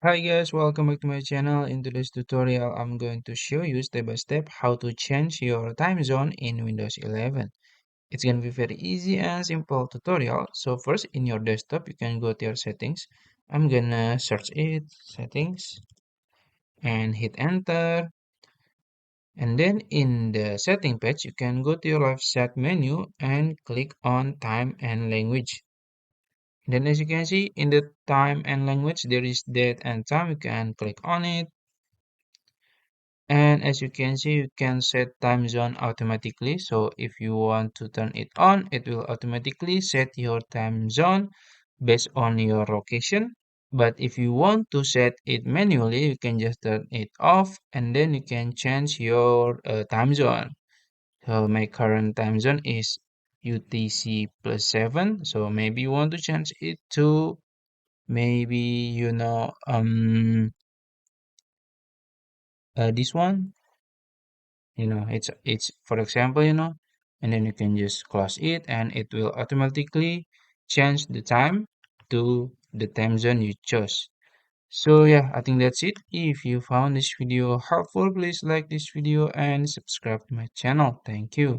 Hi guys, welcome back to my channel. In today's tutorial, I'm going to show you step by step how to change your time zone in Windows 11. It's going to be very easy and simple tutorial. So first, in your desktop, you can go to your settings. I'm gonna search it, settings, and hit enter. And then in the setting page, you can go to your left side menu and click on time and language. Then as you can see, in the time and language, there is date and time. You can click on it. And as you can see, you can set time zone automatically. So if you want to turn it on, it will automatically set your time zone based on your location. But if you want to set it manually, you can just turn it off and then you can change your time zone. So my current time zone is UTC +7. So maybe you want to change it to maybe, this one. It's for example, and then you can just close it and it will automatically change the time to the time zone you chose. So yeah, I think that's it. If you found this video helpful, please like this video and subscribe to my channel. Thank you.